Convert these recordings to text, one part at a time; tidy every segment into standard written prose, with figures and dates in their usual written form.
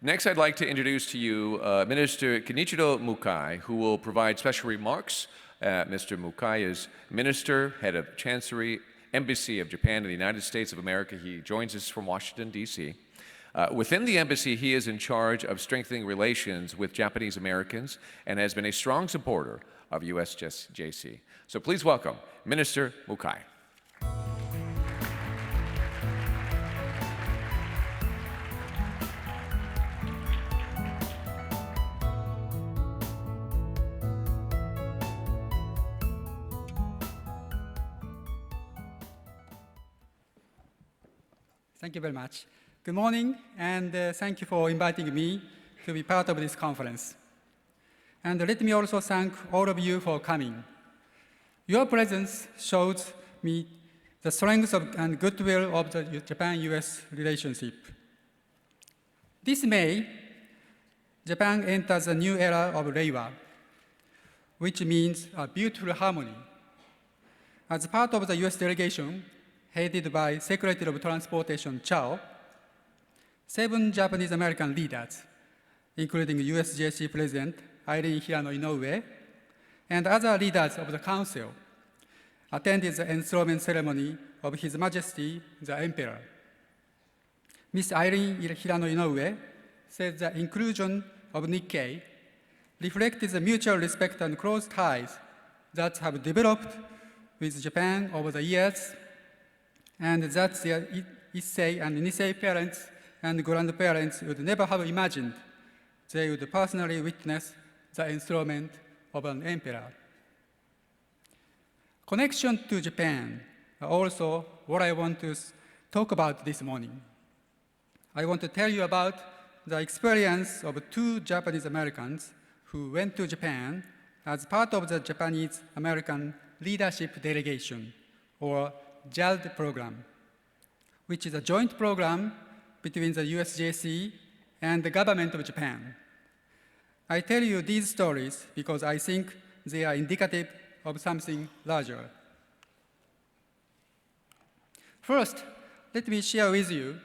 Next, I'd like to introduce to you Minister Kenichiro Mukai, who will provide special remarks. Mr. Mukai is Minister, Head of Chancery, Embassy of Japan in the United States of America. He joins us from Washington, D.C. Within the embassy, he is in charge of strengthening relations with Japanese Americans and has been a strong supporter of USJC. So please welcome Minister Mukai. Thank you very much. Good morning, and thank you for inviting me to be part of this conference. And let me also thank all of you for coming. Your presence shows me the strength and goodwill of the Japan-US relationship. This May, Japan enters a new era of Reiwa, which means a beautiful harmony. As part of the US delegation, headed by Secretary of Transportation Chao, 7 Japanese American leaders, including USJC President Irene Hirano Inoue, and other leaders of the Council, attended the enthronement ceremony of His Majesty the Emperor. Ms. Irene Hirano Inoue said the inclusion of Nikkei reflected the mutual respect and close ties that have developed with Japan over the years, and that their Issei and Nisei parents and grandparents would never have imagined they would personally witness the enthronement of an emperor. Connection to Japan are also what I want to talk about this morning. I want to tell you about the experience of 2 Japanese Americans who went to Japan as part of the Japanese American Leadership Delegation, or JALD program, which is a joint program between the USJC and the government of Japan. I tell you these stories because I think they are indicative of something larger. First, let me share with you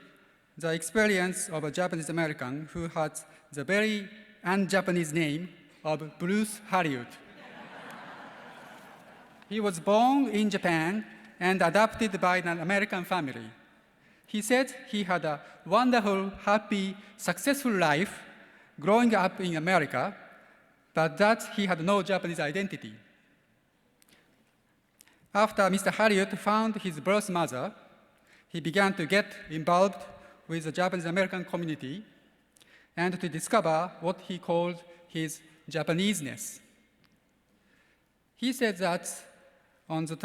the experience of a Japanese American who has the very un-Japanese name of Bruce Harriot. He was born in Japan and adopted by an American family. He said he had a wonderful, happy, successful life growing up in America, but that he had no Japanese identity. After Mr. Harriot found his birth mother, he began to get involved with the Japanese American community and to discover what he called his Japaneseness. He said that on the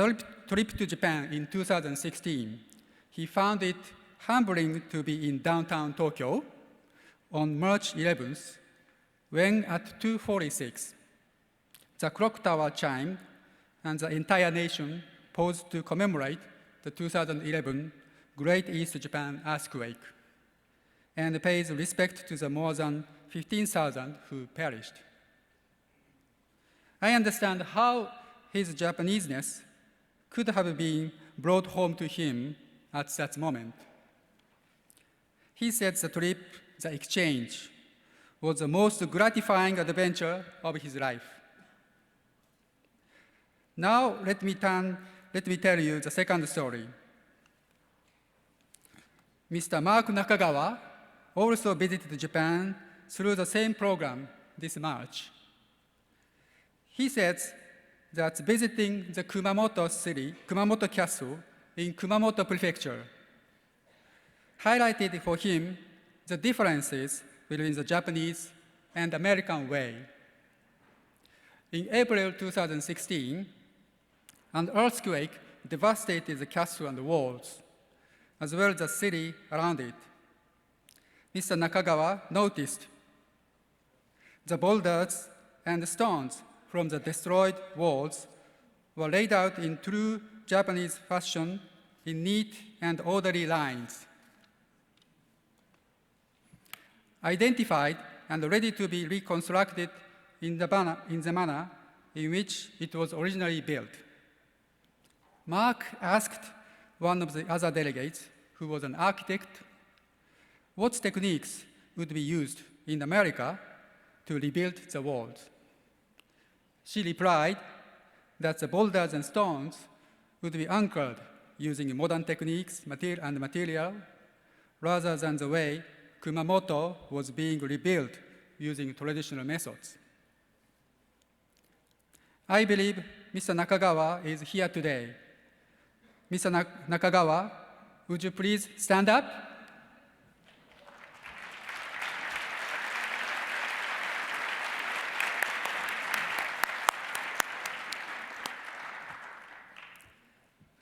trip to Japan in 2016, he found it humbling to be in downtown Tokyo on March 11th, when at 2:46, the clock tower chimed and the entire nation paused to commemorate the 2011 Great East Japan earthquake and pays respect to the more than 15,000 who perished. I understand how his Japaneseness could have been brought home to him at that moment. He said the trip, the exchange, was the most gratifying adventure of his life. Now let me tell you the second story. Mr. Mark Nakagawa also visited Japan through the same program this March. He says that visiting the Kumamoto Castle in Kumamoto Prefecture highlighted for him the differences between the Japanese and American way. In April 2016, an earthquake devastated the castle and the walls, as well as the city around it. Mr. Nakagawa noticed the boulders and stones from the destroyed walls were laid out in true Japanese fashion in neat and orderly lines, identified and ready to be reconstructed in the manner in which it was originally built. Mark asked one of the other delegates, who was an architect, what techniques would be used in America to rebuild the world. She replied that the boulders and stones would be anchored using modern techniques and material rather than the way Kumamoto was being rebuilt using traditional methods. I believe Mr. Nakagawa is here today. Mr. Nakagawa, would you please stand up?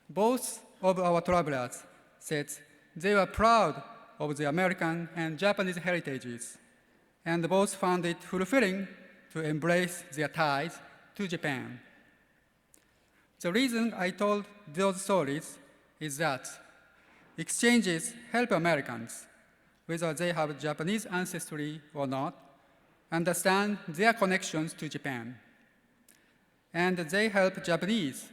Both of our travelers said they were proud of the American and Japanese heritages, and both found it fulfilling to embrace their ties to Japan. The reason I told those stories is that exchanges help Americans, whether they have Japanese ancestry or not, understand their connections to Japan. And they help Japanese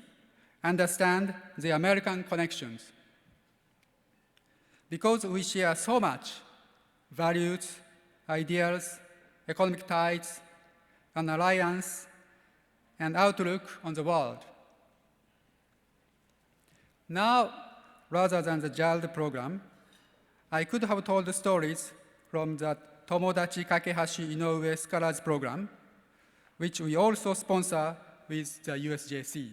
understand the American connections. Because we share so much values, ideals, economic ties, an alliance, and outlook on the world. Now, rather than the JALD program, I could have told stories from the Tomodachi Kakehashi Inoue Scholars Program, which we also sponsor with the USJC.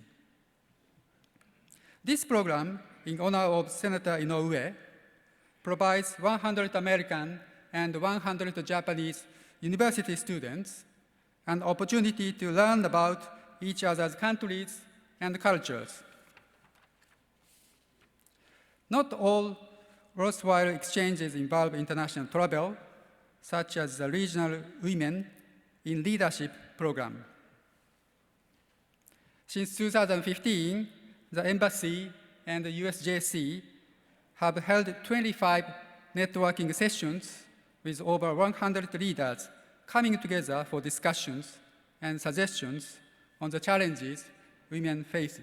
This program, in honor of Senator Inoue, provides 100 American and 100 Japanese university students an opportunity to learn about each other's countries and cultures. Not all worthwhile exchanges involve international travel, such as the Regional Women in Leadership program. Since 2015, the Embassy and the USJC have held 25 networking sessions with over 100 leaders coming together for discussions and suggestions on the challenges women face.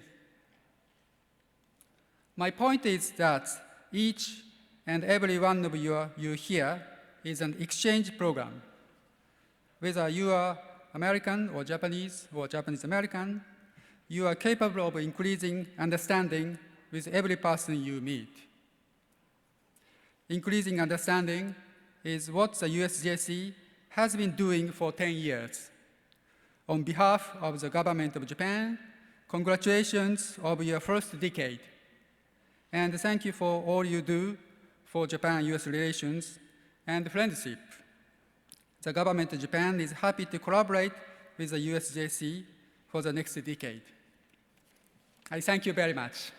My point is that each and every one of you here is an exchange program. Whether you are American or Japanese American, you are capable of increasing understanding with every person you meet. Increasing understanding is what the USJC has been doing for 10 years. On behalf of the government of Japan, congratulations on your first decade. And thank you for all you do for Japan-US relations and friendship. The government of Japan is happy to collaborate with the USJC for the next decade. I thank you very much.